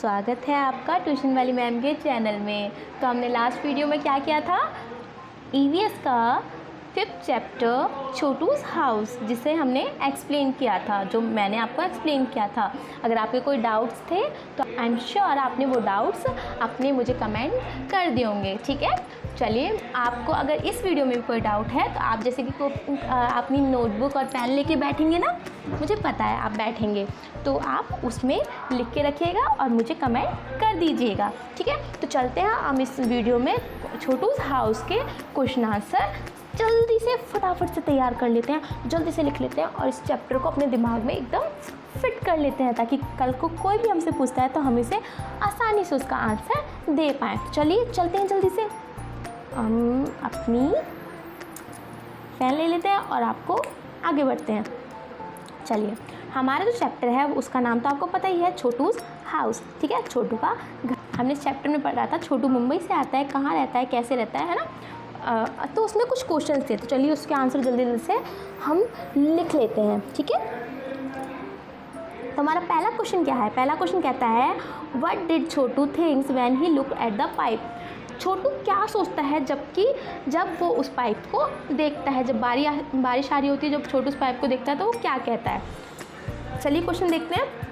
स्वागत है आपका ट्यूशन वाली मैम के चैनल में। तो हमने लास्ट वीडियो में क्या किया था, ईवीएस का 5th चैप्टर छोटूस हाउस, जिसे हमने एक्सप्लेन किया था, जो मैंने आपको एक्सप्लेन किया था। अगर आपके कोई डाउट्स थे तो आई एम श्योर आपने वो डाउट्स अपने मुझे कमेंट कर दिए होंगे। ठीक है, चलिए, आपको अगर इस वीडियो में भी कोई डाउट है तो आप जैसे कि अपनी नोटबुक और पेन लेके बैठेंगे ना, मुझे पता है आप बैठेंगे, तो आप उसमें लिख के रखिएगा और मुझे कमेंट कर दीजिएगा। ठीक है, तो चलते हैं हम इस वीडियो में छोटूस हाउस के क्वेश्चन आंसर जल्दी से फटाफट से तैयार कर लेते हैं, जल्दी से लिख लेते हैं और इस चैप्टर को अपने दिमाग में एकदम फिट कर लेते हैं, ताकि कल को कोई भी हमसे पूछता है तो हम इसे आसानी से उसका आंसर दे पाएँ। चलिए चलते हैं, जल्दी से हम अपनी पेन ले लेते हैं और आपको आगे बढ़ते हैं। चलिए, हमारा जो चैप्टर है उसका नाम तो आपको पता ही है, छोटूस हाउस। ठीक है, छोटू का घर। हमने इस चैप्टर में पढ़ा था छोटू मुंबई से आता है, कहाँ रहता है, कैसे रहता है ना। तो उसमें कुछ क्वेश्चन थे, तो चलिए उसके आंसर जल्दी जल्दी से हम लिख लेते हैं। ठीक है, तो हमारा पहला क्वेश्चन क्या है? पहला क्वेश्चन कहता है, what did Chhotu thinks when he look at the pipe. Chhotu क्या सोचता है जब वो उस पाइप को देखता है, जब बारिश आ रही होती है, जब छोटू उस पाइप को देखता है तो वो क्या कहता है। चलिए क्वेश्चन देखते हैं,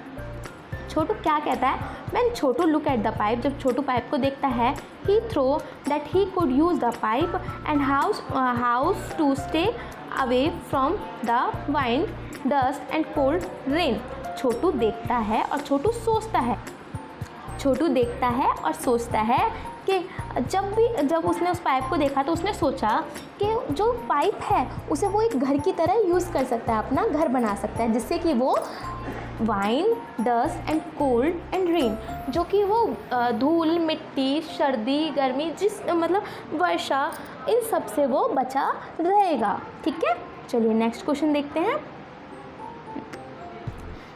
छोटू क्या कहता है। When Chhotu look at the pipe, जब छोटू पाइप को देखता है, he throw that he could use the pipe and house to stay away from the wind, dust and cold rain. Chhotu देखता है और छोटू सोचता है, छोटू देखता है और सोचता है कि जब उसने उस पाइप को देखा तो उसने सोचा कि जो पाइप है उसे वो एक घर की तरह यूज़ कर सकता है, अपना घर बना सकता है, जिससे कि वो wine, dust and cold and rain, जो कि वो धूल, मिट्टी, सर्दी, गर्मी, मतलब वर्षा, इन सब से वो बचा रहेगा। ठीक है, चलिए नेक्स्ट क्वेश्चन देखते हैं।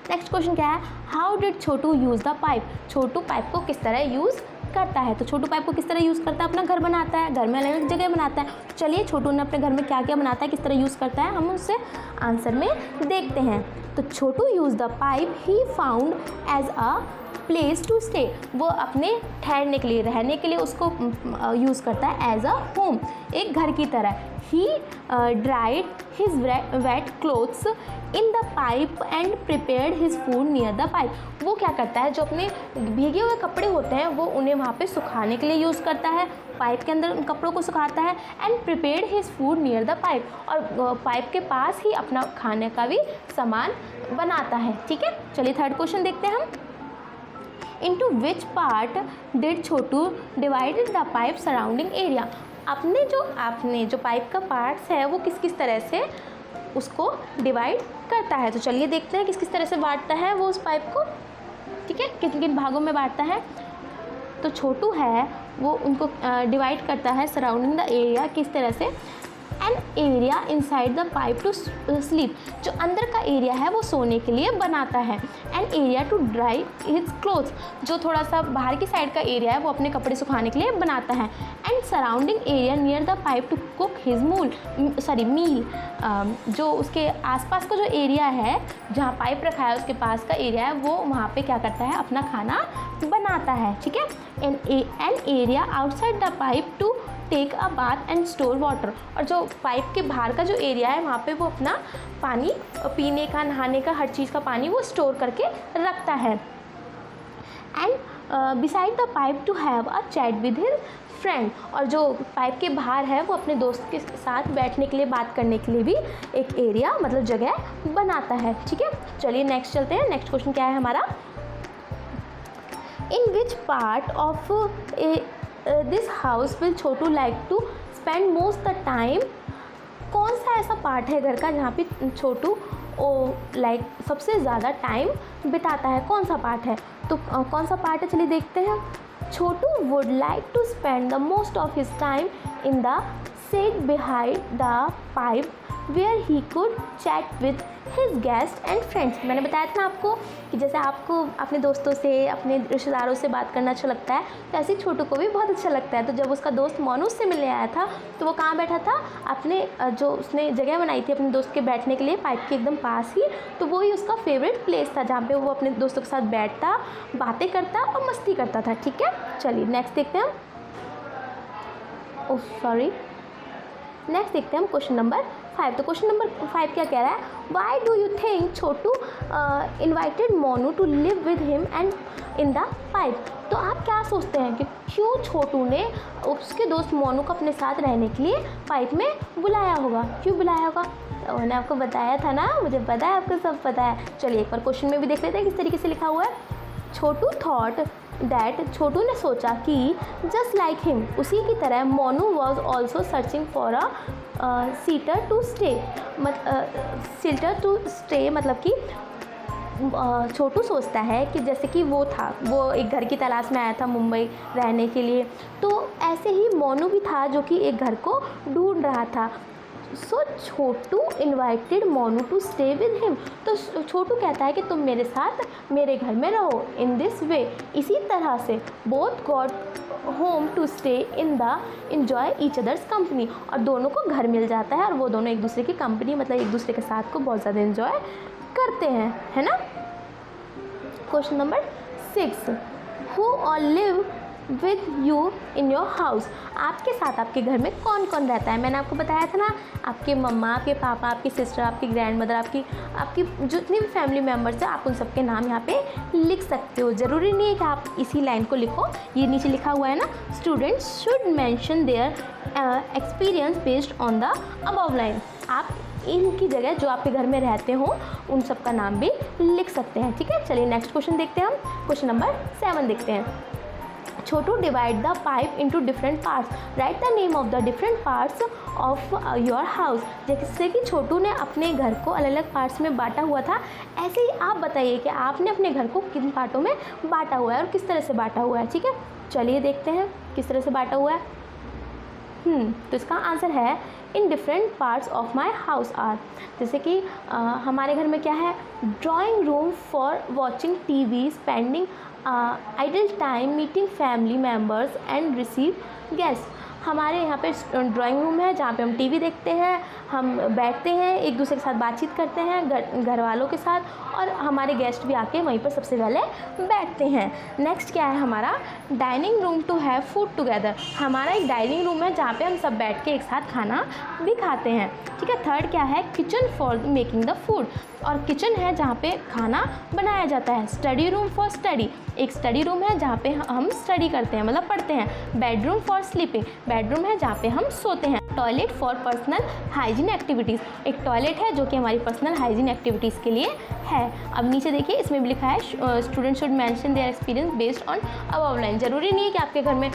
नेक्स्ट क्वेश्चन क्या है, how did Chhotu use the pipe. Chhotu pipe को किस तरह यूज़ करता है। तो छोटू पाइप को किस तरह यूज़ करता है, अपना घर बनाता है, घर में अलग अलग जगह बनाता है। चलिए, छोटू ने अपने घर में क्या क्या बनाता है, किस तरह यूज़ करता है, हम उससे आंसर में देखते हैं। तो Chhotu use the pipe he found as a place to stay. वो अपने ठहरने के लिए, रहने के लिए उसको यूज़ करता है एज अ होम, एक घर की तरह। He dried his wet clothes in the pipe and prepared his food near the pipe. वो क्या करता है, जो अपने भीगे हुए कपड़े होते हैं वो उन्हें वहाँ पे सुखाने के लिए यूज़ करता है, पाइप के अंदर उन कपड़ों को सुखाता है। And prepared his food near the pipe, और पाइप के पास ही अपना खाने का भी सामान बनाता है। ठीक है, चलिए थर्ड क्वेश्चन देखते हैं हम। Into which part did Chhotu divided the pipe surrounding area। आपने जो पाइप का पार्ट्स है वो किस किस तरह से उसको डिवाइड करता है। तो चलिए देखते हैं किस किस तरह से बांटता है वो उस पाइप को। ठीक है, किन किन भागों में बांटता है। तो छोटू है वो उनको डिवाइड करता है सराउंडिंग द एरिया, किस तरह से, an area inside the pipe to sleep. जो अंदर का एरिया है वो सोने के लिए बनाता है। An area to dry his clothes, जो थोड़ा सा बाहर की साइड का एरिया है वो अपने कपड़े सुखाने के लिए बनाता है। And surrounding area near the pipe to cook his meal. जो उसके आसपास का जो एरिया है, जहाँ पाइप रखा है उसके पास का एरिया है, वो वहाँ पे क्या करता है, अपना खाना बनाता है। ठीक है, an area outside the pipe to take a bath and store water. और जो पाइप के बाहर का जो एरिया है वहाँ पे वो अपना पानी, पीने का, नहाने का, हर चीज़ का पानी वो स्टोर करके रखता है। And beside the pipe to have a chat with his friend. और जो पाइप के बाहर है वो अपने दोस्त के साथ बैठने के लिए, बात करने के लिए भी एक एरिया, मतलब जगह बनाता है। ठीक है, चलिए नेक्स्ट चलते हैं। नेक्स्ट क्वेश्चन क्या है हमारा, in which part of this house will Chhotu like to spend most the time. कौन सा ऐसा पार्ट है घर का जहाँ पे छोटू सबसे ज़्यादा टाइम बिताता है, कौन सा पार्ट है। तो कौन सा पार्ट है, चलिए देखते हैं। Chhotu would like to spend the most of his time in the set behind the pipe where he could chat with his guest and friends. मैंने बताया था ना आपको कि जैसे आपको अपने दोस्तों से, अपने रिश्तेदारों से बात करना अच्छा लगता है, तो ऐसे ही छोटू को भी बहुत अच्छा लगता है। तो जब उसका दोस्त मोनू उससे मिलने आया था तो वो कहाँ बैठा था, अपने जो उसने जगह बनाई थी अपने दोस्त के बैठने के लिए पाइप के एकदम पास ही, तो वही उसका फेवरेट प्लेस था जहाँ पे वो अपने दोस्तों के साथ बैठता, बातें करता और मस्ती करता था। ठीक है, चलिए नेक्स्ट देखते हैं हम। ओह सॉरी, नेक्स्ट देखते हैं हम क्वेश्चन नंबर 5। तो क्वेश्चन नंबर 5 क्या कह रहा है, why do you think Chhotu invited Monu to live with him and in the pipe. तो आप क्या सोचते हैं कि क्यों छोटू ने उसके दोस्त मोनू को अपने साथ रहने के लिए पाइप में बुलाया होगा, क्यों बुलाया होगा। तो मैंने आपको बताया था ना, मुझे पता है आपको सब पता है। चलिए एक बार क्वेश्चन में भी देख लेते हैं किस तरीके से लिखा हुआ है। छोटू थॉट दैट, छोटू ने सोचा कि जस्ट लाइक हिम, उसी की तरह Monu was also searching for a seater to stay. Seater to stay मतलब कि छोटू सोचता है कि जैसे कि वो एक घर की तलाश में आया था मुंबई रहने के लिए, तो ऐसे ही मोनू भी था जो कि एक घर को ढूंढ रहा था। So Chhotu invited Monu to stay with him. तो छोटू कहता है कि तुम मेरे साथ मेरे घर में रहो। इन दिस वे, इसी तरह से both got home to stay in the enjoy each others company. और दोनों को घर मिल जाता है और वो दोनों एक दूसरे की कंपनी मतलब एक दूसरे के साथ को बहुत ज़्यादा इन्जॉय करते हैं, है ना। Question number 6, who all live with you in your house. आपके साथ आपके घर में कौन कौन रहता है। मैंने आपको बताया था ना, आपके मम्मा, आपके पापा, आपकी सिस्टर, आपकी ग्रैंड मदर, आपकी जितनी भी फैमिली मेम्बर्स हैं, आप उन सबके नाम यहाँ पे लिख सकते हो। ज़रूरी नहीं है कि आप इसी लाइन को लिखो, ये नीचे लिखा हुआ है ना, students should mention their experience based on the above line. आप इनकी जगह जो आपके घर में रहते हो उन सब का नाम भी लिख सकते हैं। ठीक है, चलिए नेक्स्ट क्वेश्चन देखते हैं हम। क्वेश्चन नंबर 7 देखते हैं। Chhotu divide the pipe into different parts, write the name of the different parts of your house. जैसे कि छोटू ने अपने घर को अलग अलग पार्ट्स में बांटा हुआ था, ऐसे ही आप बताइए कि आपने अपने घर को किन पार्टों में बांटा हुआ है और किस तरह से बांटा हुआ है। ठीक है, चलिए देखते हैं किस तरह से बांटा हुआ है। तो इसका आंसर है in different parts of my house are. जैसे कि हमारे घर में क्या है, drawing room for watching TV, spending idle time, meeting family members and receive guest. हमारे यहाँ पे ड्राइंग रूम है जहाँ पे हम टीवी देखते हैं, हम बैठते हैं, एक दूसरे के साथ बातचीत करते हैं घर वालों के साथ, और हमारे गेस्ट भी आके वहीं पर सबसे पहले बैठते हैं। नेक्स्ट क्या है हमारा, dining room to have food together. हमारा एक डाइनिंग रूम है जहाँ पे हम सब बैठ के एक साथ खाना भी खाते हैं। ठीक है, थर्ड क्या है, kitchen for making the food, और किचन है जहाँ पे खाना बनाया जाता है। स्टडी रूम फॉर स्टडी, एक स्टडी रूम है जहाँ पे हम स्टडी करते हैं मतलब पढ़ते हैं। बेडरूम फॉर स्लीपिंग, बेडरूम है जहाँ पे हम सोते हैं। Toilet for personal hygiene activities, एक टॉयलेट है जो कि हमारी पर्सनल हाइजीन एक्टिविटीज़ के लिए है। अब नीचे देखिए इसमें भी लिखा है student should mention their experience based on above line. ज़रूरी नहीं है कि आपके घर में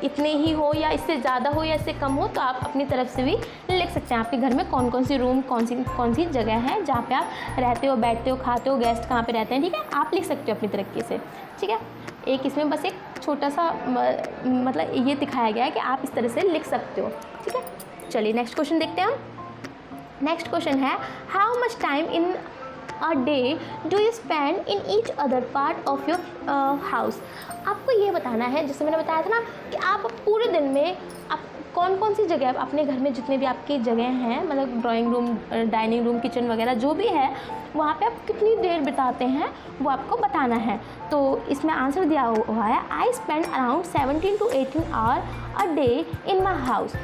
इतने ही हो या इससे ज़्यादा हो या इससे कम हो, तो आप अपनी तरफ से भी लिख सकते हैं आपके घर में कौन कौन सी रूम, कौन सी जगह है जहाँ पे आप रहते हो, बैठते हो, खाते हो, गेस्ट कहाँ पे रहते हैं। ठीक है, आप लिख सकते हो अपनी तरीके से। ठीक है, एक इसमें बस एक छोटा सा मतलब ये दिखाया गया है कि आप इस तरह से लिख सकते हो। ठीक है, चलिए नेक्स्ट क्वेश्चन देखते हैं हम। नेक्स्ट क्वेश्चन है, how much time in a day do you spend in each other part of your house. आपको ये बताना है, जैसे मैंने बताया था ना कि आप पूरे दिन में आप कौन कौन सी जगह अपने घर में जितने भी आपकी जगह हैं मतलब drawing room, dining room, kitchen वगैरह जो भी है, वहाँ पे आप कितनी देर बिताते हैं वो आपको बताना है। तो इसमें आंसर दिया हुआ है, I spend around 17 to 18 hour a day in my house.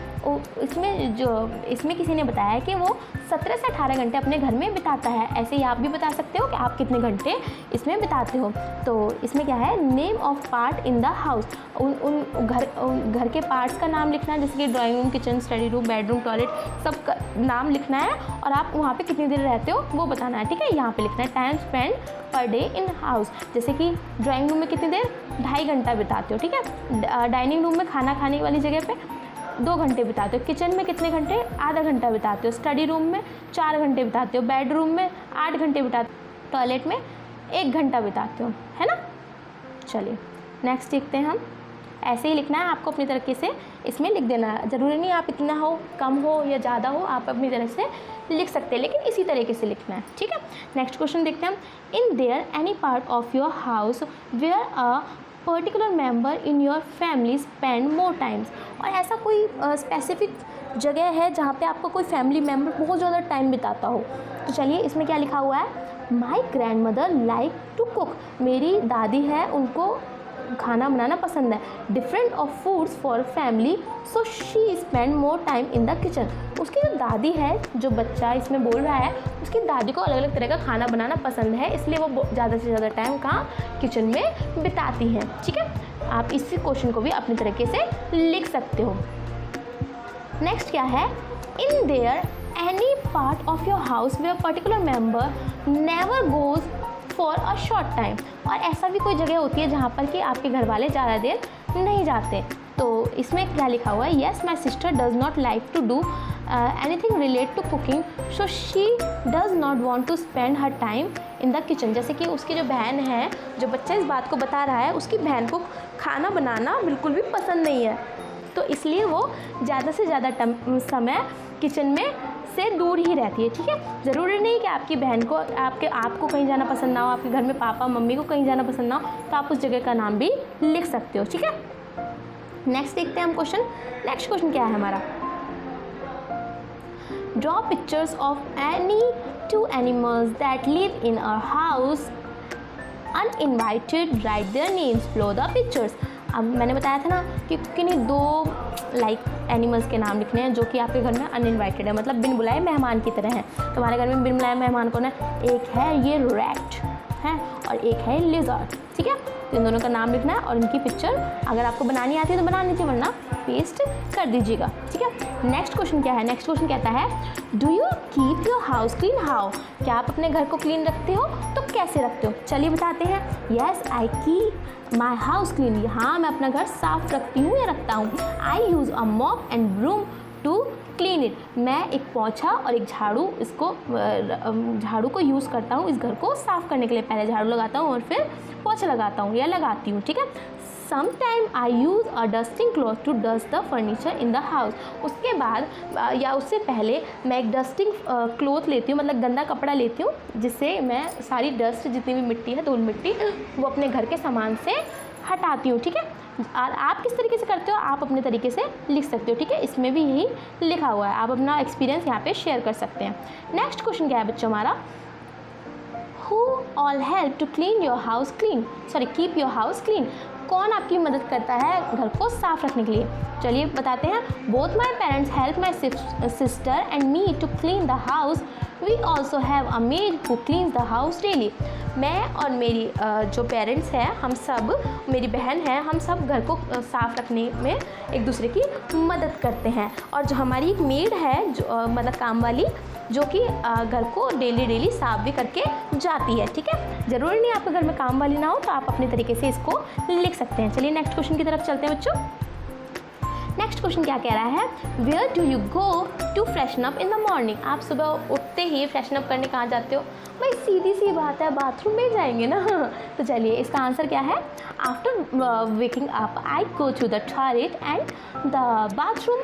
इसमें किसी ने बताया है कि वो 17 से 18 घंटे अपने घर में बिताता है। ऐसे ही आप भी बता सकते हो कि आप कितने घंटे इसमें बिताते हो। तो इसमें क्या है, name of part in the house, उन घर के पार्ट्स का नाम लिखना है, जैसे कि drawing room, kitchen, study room, bedroom, toilet, सब का नाम लिखना है और आप वहाँ पे कितनी देर रहते हो वो बताना है। ठीक है, यहाँ पे लिखना है time spend per day in house. जैसे कि ड्राइंग रूम में कितनी देर, 2.5 घंटा बिताते हो। ठीक है, डाइनिंग रूम में खाना खाने वाली जगह पे 2 घंटे बिताते हो, किचन में कितने घंटे, आधा घंटा बिताते हो, स्टडी रूम में 4 घंटे बिताते हो, बेडरूम में 8 घंटे बिताते हो, टॉयलेट में 1 घंटा बिताते हो, है ना। चलिए नेक्स्ट देखते हैं हम। ऐसे ही लिखना है आपको, अपनी तरीके से इसमें लिख देना है। ज़रूरी नहीं आप इतना हो, कम हो या ज़्यादा हो, आप अपनी तरह से लिख सकते हैं, लेकिन इसी तरीके से लिखना है, ठीक है। नेक्स्ट क्वेश्चन देखते हैं हम। In there any part of your house where a particular member in your family spend more times. और ऐसा कोई स्पेसिफिक जगह है जहाँ पे आपका कोई फैमिली मेम्बर बहुत ज़्यादा टाइम बिताता हो। तो चलिए इसमें क्या लिखा हुआ है, my grand mother like to cook. मेरी दादी है, उनको खाना बनाना पसंद है। Different of foods for family so she spend more time in the kitchen. उसकी जो दादी है, जो बच्चा इसमें बोल रहा है, उसकी दादी को अलग अलग तरह का खाना बनाना पसंद है, इसलिए वो ज़्यादा से ज़्यादा टाइम कहाँ, किचन में बिताती हैं, ठीक है। आप इस क्वेश्चन को भी अपनी तरीके से लिख सकते हो। नेक्स्ट क्या है, in there any part of your house where particular member never goes for a short time. और ऐसा भी कोई जगह होती है जहाँ पर कि आपके घर वाले ज़्यादा देर नहीं जाते। तो इसमें क्या लिखा हुआ है, yes my sister does not like to do anything relate to cooking so she does not want to spend her time in the kitchen. जैसे कि उसकी जो बहन है, जो बच्चा इस बात को बता रहा है, उसकी बहन को खाना बनाना बिल्कुल भी पसंद नहीं है, तो इसलिए वो ज़्यादा से ज़्यादा समय किचन में से दूर ही रहती है, ठीक है। ज़रूरी नहीं कि आपकी बहन को आपको कहीं जाना पसंद ना हो, आपके घर में पापा मम्मी को कहीं जाना पसंद ना हो, तो आप उस जगह का नाम भी लिख सकते हो, ठीक है। नेक्स्ट देखते हैं हम क्वेश्चन। नेक्स्ट क्वेश्चन क्या है हमारा, draw pictures of any two animals that live in our house uninvited, right their names, flow the pictures. अब मैंने बताया था ना कि किन्हीं दो एनिमल्स के नाम लिखने हैं जो कि आपके घर में अनइनवाइटेड है, मतलब बिन बुलाए मेहमान की तरह हैं। तो हमारे घर में बिन बुलाए मेहमान कौन है, एक है ये रैट है और एक है लिजर्ड, ठीक है। तो इन दोनों का नाम लिखना है और इनकी पिक्चर अगर आपको बनानी आती है तो बना लीजिए, वरना पेस्ट कर दीजिएगा, ठीक है। नेक्स्ट क्वेश्चन क्या है, नेक्स्ट क्वेश्चन कहता है, do you keep your house clean, how. क्या आप अपने घर को क्लीन रखते हो, तो कैसे रखते हो, चलिए बताते हैं। Yes I keep my house clean, हाँ मैं अपना घर साफ रखती हूँ या रखता हूँ। I use a mop and broom to clean it, मैं एक पोंछा और एक झाड़ू को यूज़ करता हूँ इस घर को साफ़ करने के लिए। पहले झाड़ू लगाता हूँ और फिर पोंछा लगाता हूँ या लगाती हूँ, ठीक है। Sometime I use a dusting cloth to dust the furniture in the house. उसके बाद या उससे पहले मैं एक डस्टिंग क्लॉथ लेती हूँ, मतलब गंदा कपड़ा लेती हूँ, जिससे मैं सारी डस्ट, जितनी भी मिट्टी है, धूल मिट्टी, वो अपने घर के सामान से हटाती हूँ, ठीक है। और आप किस तरीके से करते हो, आप अपने तरीके से लिख सकते हो, ठीक है। इसमें भी यही लिखा हुआ है, आप अपना एक्सपीरियंस यहाँ पे शेयर कर सकते हैं। नेक्स्ट क्वेश्चन क्या है बच्चों हमारा, who all help to clean your house clean, sorry keep your house clean. कौन आपकी मदद करता है घर को साफ रखने के लिए, चलिए बताते हैं। Both my parents help my sister and me to clean the house, we also have a maid who cleans the house daily. मैं और मेरी जो पेरेंट्स हैं, हम सब, मेरी बहन है, हम सब घर को साफ़ रखने में एक दूसरे की मदद करते हैं। और जो हमारी एक मेड है, जो मतलब काम वाली, जो कि घर को डेली साफ भी करके जाती है, ठीक है। ज़रूरी नहीं आपके घर में काम वाली ना हो, तो आप अपने तरीके से इसको लिख सकते हैं। चलिए नेक्स्ट क्वेश्चन की तरफ चलते हैं बच्चों। नेक्स्ट क्वेश्चन क्या कह रहा है, where do you go to freshen up in the morning. आप सुबह उठते ही फ्रेशन अप करने कहाँ जाते हो, भाई सीधी सी बात है, बाथरूम में जाएंगे ना। तो चलिए इसका आंसर क्या है, after waking up I go to the toilet and the bathroom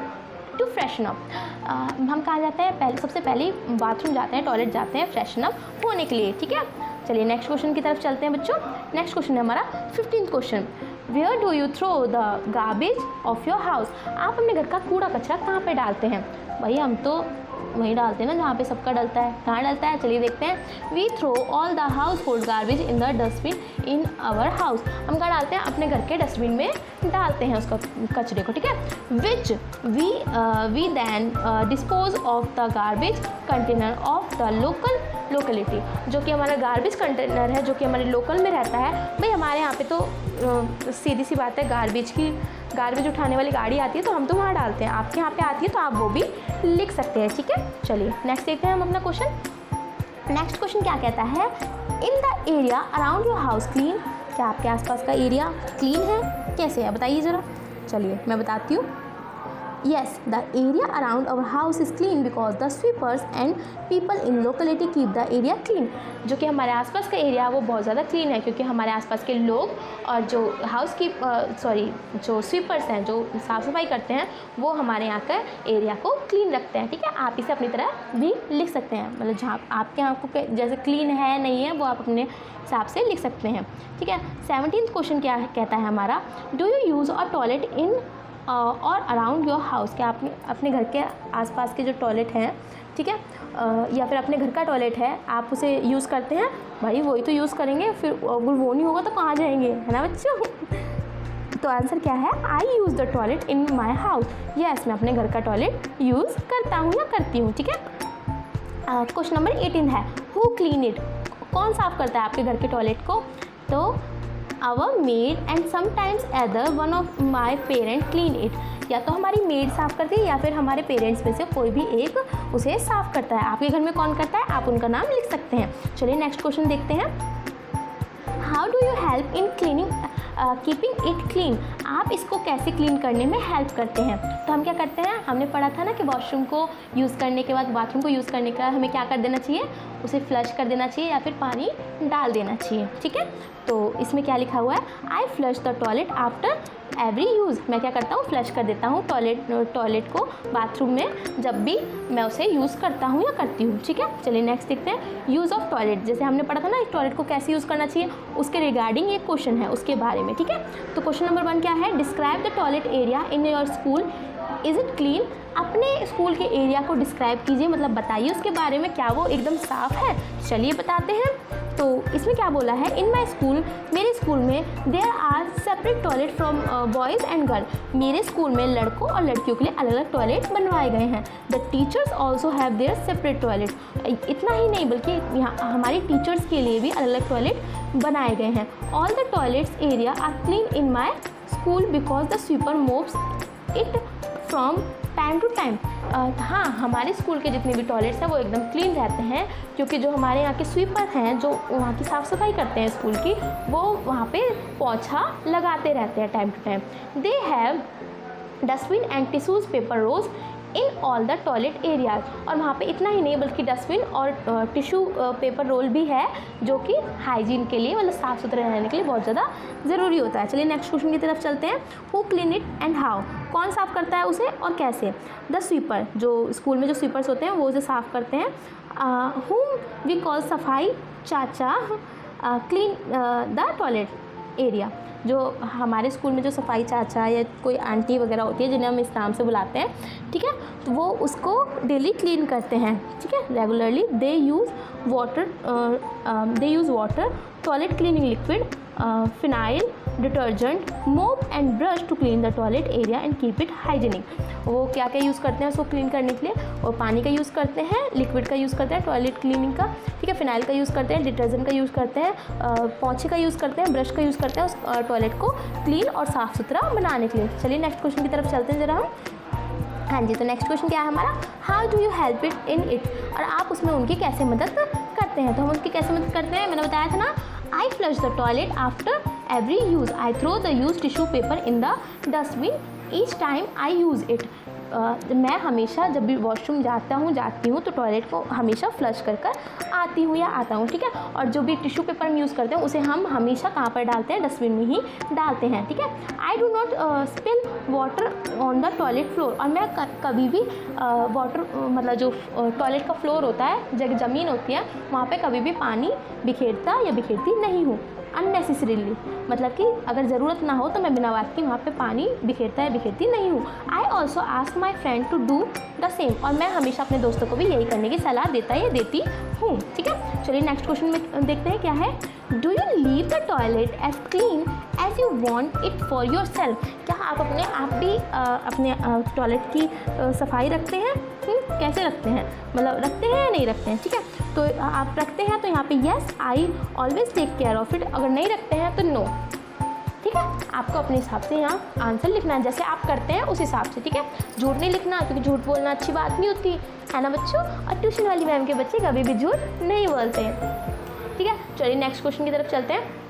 to freshen up. हम कहाँ जाते हैं, पहले सबसे पहले बाथरूम जाते हैं, टॉयलेट जाते हैं फ्रेशन अप होने के लिए, ठीक है। चलिए नेक्स्ट क्वेश्चन की तरफ चलते हैं बच्चों। नेक्स्ट क्वेश्चन है हमारा 15th question, where do you throw the garbage of your house. आप अपने घर का कूड़ा कचरा कहाँ पे डालते हैं, भाई हम तो वहीं डालते हैं ना जहाँ पे सबका डलता है। कहाँ डलता है, चलिए देखते हैं। We throw all the household garbage in the dustbin in our house. हम कहाँ डालते हैं, अपने घर के डस्टबिन में डालते हैं उसका कचरे को, ठीक है। Which we then dispose of the garbage container of the locality. जो कि हमारा गार्बेज कंटेनर है, जो कि हमारे लोकल में रहता है। भाई हमारे यहाँ पे तो सीधी सी बात है, गार्बेज उठाने वाली गाड़ी आती है, तो हम तो वहाँ डालते हैं। आपके यहाँ पे आती है तो आप वो भी लिख सकते हैं, ठीक है। चलिए नेक्स्ट देखते हैं हम अपना क्वेश्चन। नेक्स्ट क्वेश्चन क्या कहता है, in the area around your house clean. क्या आपके आसपास का एरिया क्लीन है, कैसे है बताइए ज़रा। चलिए मैं बताती हूँ। Yes, the area around our house is clean because the sweepers and people in locality keep the area clean. जो कि हमारे आसपास का एरिया वो बहुत ज़्यादा क्लीन है, क्योंकि हमारे आसपास के लोग और जो जो स्वीपर्स हैं, जो साफ़ सफाई करते हैं, वो हमारे यहाँ का एरिया को क्लीन रखते हैं। ठीक है, आप इसे अपनी तरह भी लिख सकते हैं, मतलब जहाँ आपके यहाँ को जैसे क्लीन है नहीं है वो आप अपने हिसाब से लिख सकते हैं। ठीक है, 17th क्वेश्चन क्या कहता है हमारा, do you use a toilet in और अराउंड योर हाउस, क्या आप अपने घर के आसपास के जो टॉयलेट हैं, ठीक है, या फिर अपने घर का टॉयलेट है, आप उसे यूज़ करते हैं? भाई वही तो यूज़ करेंगे, फिर अगर वो नहीं होगा तो कहाँ जाएंगे, है ना बच्चों। तो आंसर क्या है, I use the toilet in my house. Yes, मैं अपने घर का टॉयलेट यूज़ करता हूँ या करती हूँ। ठीक है, क्वेश्चन नंबर 18 है, हु क्लीन इट, कौन साफ़ करता है आपके घर के टॉयलेट को? तो our maid and sometimes other one of my parent clean it, या तो हमारी मेड साफ़ करती है या फिर हमारे पेरेंट्स में से कोई भी एक उसे साफ़ करता है। आपके घर में कौन करता है, आप उनका नाम लिख सकते हैं। चलिए नेक्स्ट क्वेश्चन देखते हैं, how do you help in cleaning keeping it clean, आप इसको कैसे क्लीन करने में हेल्प करते हैं? तो हम क्या करते हैं, हमने पढ़ा था ना कि वॉशरूम को यूज़ करने के बाद, बाथरूम को यूज़ करने के बाद हमें क्या कर देना चाहिए, उसे फ्लश कर देना चाहिए या फिर पानी डाल देना चाहिए। ठीक है, तो इसमें क्या लिखा हुआ है, I flush the toilet after every use, मैं क्या करता हूँ, फ्लश कर देता हूँ टॉयलेट को बाथरूम में जब भी मैं उसे यूज़ करता हूँ या करती हूँ। ठीक है, चलिए नेक्स्ट देखते हैं, यूज़ ऑफ टॉयलेट, जैसे हमने पढ़ा था ना एक टॉयलेट को कैसे यूज़ करना चाहिए, उसके रिगार्डिंग एक क्वेश्चन है उसके बारे में। ठीक है, तो क्वेश्चन नंबर 1 क्या है, describe the toilet area in your school, is it clean, अपने स्कूल के एरिया को डिस्क्राइब कीजिए, मतलब बताइए उसके बारे में, क्या वो एकदम साफ़ है? चलिए बताते हैं। तो इसमें क्या बोला है, इन माई स्कूल, मेरे स्कूल में there are separate toilet from boys and girl, मेरे स्कूल में लड़कों और लड़कियों के लिए अलग अलग टॉयलेट बनवाए गए हैं। The teachers also have their separate toilet, इतना ही नहीं बल्कि यहाँ हमारी टीचर्स के लिए भी अलग अलग टॉयलेट बनाए गए हैं। All the toilets area are clean in my school because the sweeper moves it from time to time. हाँ, हमारे स्कूल के जितने भी टॉयलेट्स हैं वो एकदम क्लीन रहते हैं, क्योंकि जो हमारे यहाँ के स्वीपर हैं, जो वहाँ की साफ़ सफाई करते हैं स्कूल की, वो वहाँ पे पोछा लगाते रहते हैं time to time. They have dustbin and tissues paper rolls in all the toilet areas, और वहाँ पे इतना ही नहीं बल्कि डस्टबिन और टिश्यू पेपर रोल भी है, जो कि हाइजीन के लिए, मतलब साफ़ सुथरे रहने के लिए बहुत ज़्यादा ज़रूरी होता है। चलिए नेक्स्ट क्वेश्चन की तरफ चलते हैं, who clean it and how, कौन साफ़ करता है उसे और कैसे? द स्वीपर, जो स्कूल में जो स्वीपर्स होते हैं वो उसे साफ़ करते हैं। हुम वी कॉल सफाई चाचा क्लीन द टॉयलेट एरिया, जो हमारे स्कूल में जो सफाई चाचा या कोई आंटी वगैरह होती है जिन्हें हम इस नाम से बुलाते हैं, ठीक है, तो वो उसको डेली क्लीन करते हैं। ठीक है, regularly they use water, toilet cleaning liquid, phenyl, detergent, mop and brush to clean the toilet area and keep it hygienic. वो क्या क्या यूज़ करते हैं उसको क्लीन करने के लिए, और पानी का यूज़ करते हैं, लिक्विड का यूज़ करते हैं टॉयलेट क्लीनिंग का, ठीक है, फिनाइल का यूज़ करते हैं, डिटर्जेंट का यूज़ करते हैं, पोंछे का यूज़ करते हैं, ब्रश का यूज़ करते हैं उस टॉयलेट को क्लीन और साफ़ सुथरा बनाने के लिए। चलिए नेक्स्ट क्वेश्चन की तरफ चलते हैं ज़रा हम। हाँ जी, तो नेक्स्ट क्वेश्चन क्या है हमारा, how do you help it in it, और आप उसमें उनकी कैसे मदद करते हैं? तो हम उनकी कैसे मदद करते हैं, मैंने बताया था ना, I flush the toilet after every use. I throw the used tissue paper in the dustbin each time I use it. मैं हमेशा जब भी वॉशरूम जाती हूँ तो टॉयलेट को हमेशा फ्लश कर कर आती हूँ या आता हूँ। ठीक है, और जो भी टिश्यू पेपर हम यूज़ करते हैं उसे हम हमेशा कहाँ पर डालते हैं, डस्टबिन में ही डालते हैं। ठीक है, I do not spill water on the toilet floor, और मैं कभी भी वाटर मतलब जो टॉयलेट का फ्लोर होता है, जगह ज़मीन होती है, वहाँ पे कभी भी पानी बिखेरता या बिखेरती नहीं हूँ अननेसेसरीली, मतलब कि अगर ज़रूरत ना हो तो मैं बिना बात के वहाँ पे पानी बिखेरता या बिखेरती नहीं हूँ। I also ask my friend to do the same, और मैं हमेशा अपने दोस्तों को भी यही करने की सलाह देता या देती हूँ। ठीक है, चलिए नेक्स्ट क्वेश्चन में देखते हैं क्या है, do you leave the toilet as clean as you want it for your self, क्या आप भी अपने टॉयलेट की सफाई रखते हैं? कैसे रखते हैं, मतलब रखते हैं या नहीं रखते हैं? ठीक है, तो आप रखते हैं तो यहाँ पे yes I always take care of it, अगर नहीं रखते हैं तो नो। ठीक है, आपको अपने हिसाब से यहाँ आंसर लिखना है, जैसे आप करते हैं उस हिसाब से। ठीक है, झूठ नहीं लिखना, क्योंकि झूठ बोलना अच्छी बात नहीं होती है ना बच्चों, और ट्यूशन वाली मैम के बच्चे कभी भी झूठ नहीं बोलते हैं। ठीक है, चलिए नेक्स्ट क्वेश्चन की तरफ चलते हैं।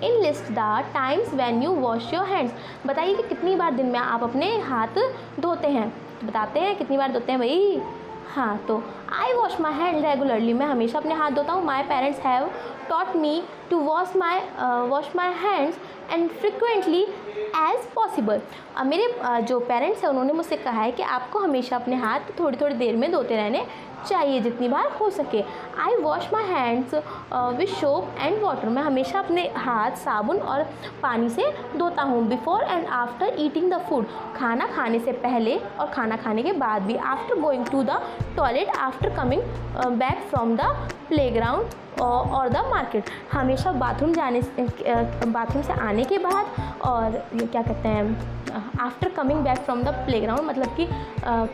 In list the times when you wash your hands. बताइए कि कितनी बार दिन में आप अपने हाथ धोते हैं, तो बताते हैं कितनी बार धोते हैं भाई। हाँ, तो I wash my hand regularly, मैं हमेशा अपने हाथ धोता हूँ। My parents have taught me to wash my hands and frequently as possible. मेरे जो पेरेंट्स हैं उन्होंने मुझसे कहा है कि आपको हमेशा अपने हाथ थोड़ी थोड़ी देर में धोते रहने चाहिए, जितनी बार हो सके। I wash my hands with soap and water, मैं हमेशा अपने हाथ साबुन और पानी से धोता हूँ। Before and after eating the food, खाना खाने से पहले और खाना खाने के बाद भी। After going to the toilet, after coming back from the playground और द मार्केट, हमेशा बाथरूम से आने के बाद, और ये क्या कहते हैं, after coming back from the playground, मतलब कि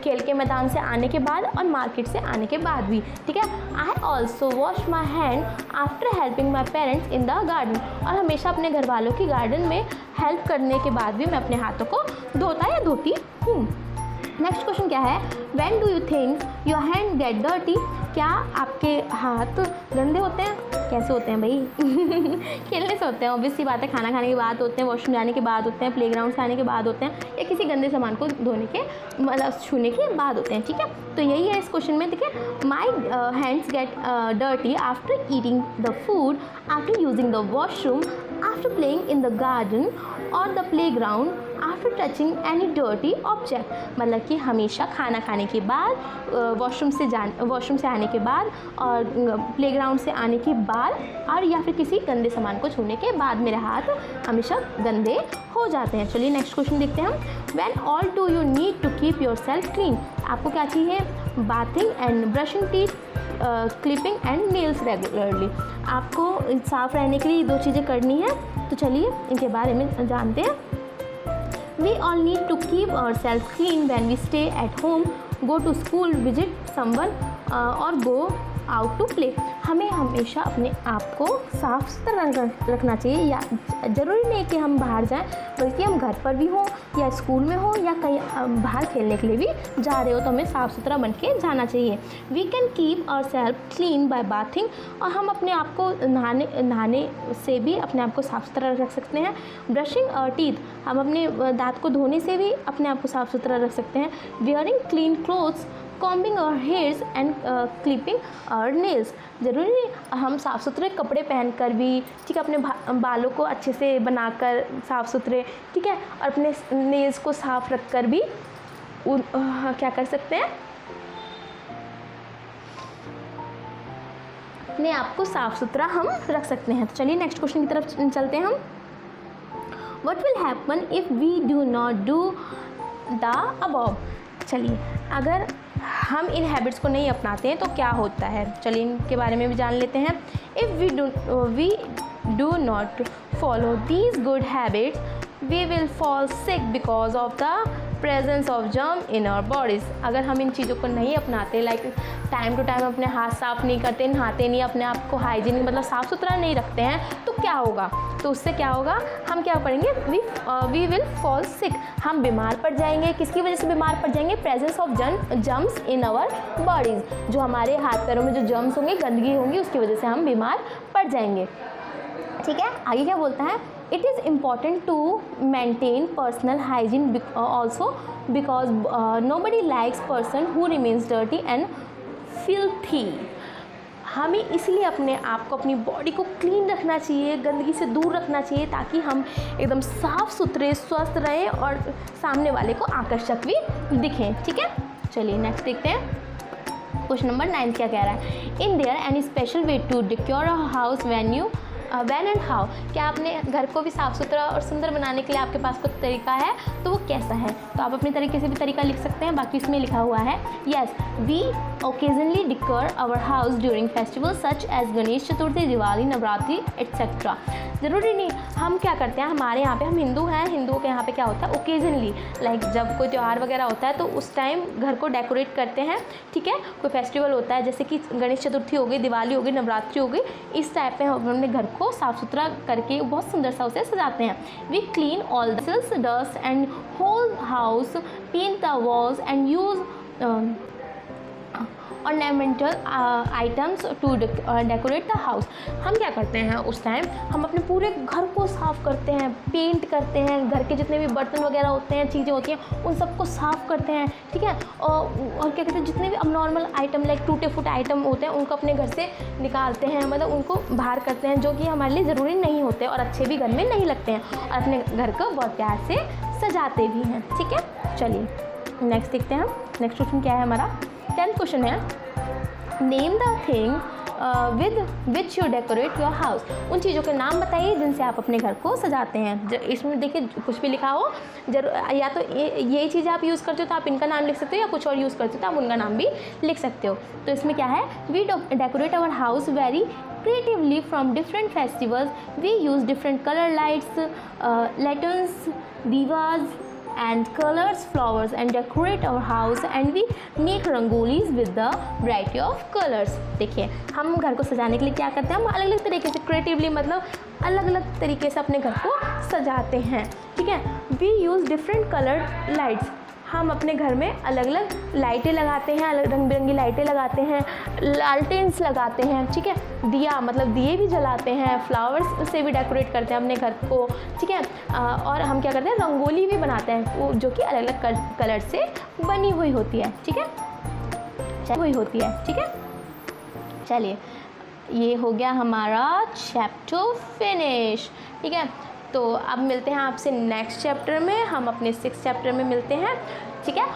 खेल के मैदान से आने के बाद और मार्केट से आने के बाद भी। ठीक है। I also wash my hand after helping my parents in the garden, और हमेशा अपने घर वालों की गार्डन में हेल्प करने के बाद भी मैं अपने हाथों को धोता या धोती हूँ। नेक्स्ट क्वेश्चन क्या है, when do you think your hand get dirty, क्या आपके हाथ गंदे होते हैं? कैसे होते हैं भाई? खेलने से होते हैं, ऑब्वियस सी बात है। खाना खाने के बाद होते हैं, वॉशरूम जाने के बाद होते हैं, प्लेग्राउंड से आने के बाद होते हैं, या किसी गंदे सामान को धोने के मतलब छूने के बाद होते हैं। ठीक है, तो यही है इस क्वेश्चन में। देखिए, my hands get dirty after eating the food, after using the washroom, after playing in the garden और the playground, after touching any dirty object, मतलब कि हमेशा खाना खाने के बाद, वॉशरूम से आने के बाद और प्लेग्राउंड से आने के बाद, और या फिर किसी गंदे सामान को छूने के बाद मेरे हाथ हमेशा गंदे हो जाते हैं। चलिए नेक्स्ट क्वेश्चन देखते हैं हम। When all do you need to keep your self clean, आपको क्या चाहिए? Bathing and brushing teeth, clipping and nails regularly, आपको साफ रहने के लिए 2 चीज़ें करनी है। तो चलिए इनके बारे में जानते हैं। We all need to keep ourselves clean when we stay at home, go to school, visit someone or go out to play. हमें हमेशा अपने आप को साफ सुथरा रखना चाहिए, या ज़रूरी नहीं कि हम बाहर जाएं, बल्कि हम घर पर भी हों या स्कूल में हो या कहीं बाहर खेलने के लिए भी जा रहे हो, तो हमें साफ़ सुथरा बन के जाना चाहिए। We can keep our self clean by bathing, और हम अपने आप को नहाने से भी अपने आप को साफ़ सुथरा रख सकते हैं। ब्रशिंग और टीथ, हम अपने दांत को धोने से भी अपने आप को साफ़ सुथरा रख सकते हैं। वियरिंग क्लीन क्लोथ्स, कॉम्बिंग और हेयर्स एंड क्लिपिंग और नेल्स, ज़रूरी नहीं हम साफ़ सुथरे कपड़े पहनकर भी, ठीक है, अपने बालों को अच्छे से बनाकर साफ़ सुथरे, ठीक है, और अपने नेल्स को साफ़ रखकर भी क्या कर सकते हैं, अपने आप को साफ़ सुथरा हम रख सकते हैं। तो चलिए नेक्स्ट क्वेश्चन की तरफ चलते हैं हम। What will happen if we do not do the above? चलिए, अगर हम इन हैबिट्स को नहीं अपनाते हैं तो क्या होता है, चलिए इनके बारे में भी जान लेते हैं। If we do not follow these good habits, we will fall sick because of the presence of germ in our bodies. अगर हम इन चीज़ों को नहीं अपनाते, लाइक टाइम टू टाइम अपने हाथ साफ़ नहीं करते, नहाते नहीं, अपने आप को हाइजीनिक मतलब साफ़ सुथरा नहीं रखते हैं, तो क्या होगा? तो उससे क्या होगा, हम क्या पढ़ेंगे, वी विल फॉल सिक, हम बीमार पड़ जाएंगे। किसकी वजह से बीमार पड़ जाएंगे? Presence of germs in our bodies, जो हमारे हाथ पैरों में जो जर्म्स होंगे, गंदगी होंगी, उसकी वजह से हम बीमार पड़ जाएंगे। ठीक है, आगे क्या बोलता है, it is important to maintain personal hygiene also because nobody likes person who remains dirty and filthy. हमें इसलिए अपने आप को, अपनी बॉडी को क्लीन रखना चाहिए, गंदगी से दूर रखना चाहिए, ताकि हम एकदम साफ़ सुथरे स्वस्थ रहें और सामने वाले को आकर्षक भी दिखें। ठीक है, चलिए नेक्स्ट देखते हैं। क्वेश्चन नंबर 9 क्या कह रहा है, in there any special way to decor a house when and how, क्या अपने घर को भी साफ़ सुथरा और सुंदर बनाने के लिए आपके पास कुछ तरीका है, तो वो कैसा है? तो आप अपने तरीके से भी तरीका लिख सकते हैं, बाकी इसमें लिखा हुआ है, yes we occasionally decor our house during festival such as Ganesh Chaturthi, Diwali, Navratri etcetera. ज़रूरी नहीं, हम क्या करते हैं, हमारे यहाँ पे, हम हिंदू हैं, हिंदुओं के यहाँ पे क्या होता है, ओकेजनली, लाइक जब कोई त्यौहार वगैरह होता है तो उस टाइम घर को डेकोरेट करते हैं। ठीक है, कोई फेस्टिवल होता है, जैसे कि गणेश चतुर्थी हो गई, दिवाली हो गई, नवरात्रि हो गई, इस टाइप पे हम अपने घर को साफ़ सुथरा करके बहुत सुंदर सा उसे सजाते हैं। We clean all the dust and whole house, paint the walls and use ornamental items to decorate the house. हम क्या करते हैं उस टाइम, हम अपने पूरे घर को साफ़ करते हैं, पेंट करते हैं, घर के जितने भी बर्तन वगैरह होते हैं, चीज़ें होती हैं, उन सबको साफ़ करते हैं, ठीक है। और क्या कहते हैं, जितने भी अब नॉर्मल आइटम लाइक टूटे फूटे आइटम होते हैं उनको अपने घर से निकालते हैं, मतलब उनको बाहर करते हैं, जो कि हमारे लिए ज़रूरी नहीं होते और अच्छे भी घर में नहीं लगते हैं, और अपने घर को बहुत प्यार से सजाते भी हैं, ठीक है। चलिए नेक्स्ट देखते हैं हम। नेक्स्ट क्वेश्चन क्या है हमारा, 10th क्वेश्चन है, name the thing with which you decorate your house. उन चीज़ों के नाम बताइए जिनसे आप अपने घर को सजाते हैं। इसमें देखिए कुछ भी लिखा हो, या तो ये चीज़ आप यूज़ करते हो तो आप इनका नाम लिख सकते हो, या कुछ और यूज़ करते हो तो आप उनका नाम भी लिख सकते हो। तो इसमें क्या है, we decorate our house very creatively from different festivals. We use different color lights, lanterns, divas and colors, flowers, and decorate our house, and we make rangolis with the variety of colors. देखिए हम घर को सजाने के लिए क्या करते हैं, हम अलग अलग तरीके से क्रिएटिवली, मतलब अलग अलग तरीके से अपने घर को सजाते हैं, ठीक है। We use different coloured lights, हम अपने घर में अलग अलग लाइटें लगाते हैं, अलग रंग बिरंगी लाइटें लगाते हैं, लालटेन्स लगाते हैं, ठीक है। दिया मतलब दिए भी जलाते हैं, फ्लावर्स से भी डेकोरेट करते हैं अपने घर को, ठीक है। और हम क्या करते हैं, रंगोली भी बनाते हैं, वो जो कि अलग अलग कलर से बनी हुई होती है, ठीक है, ठीक है। चलिए ये हो गया हमारा चैप्टर फिनिश, ठीक है। तो अब मिलते हैं आपसे नेक्स्ट चैप्टर में, हम अपने 6th चैप्टर में मिलते हैं, ठीक है।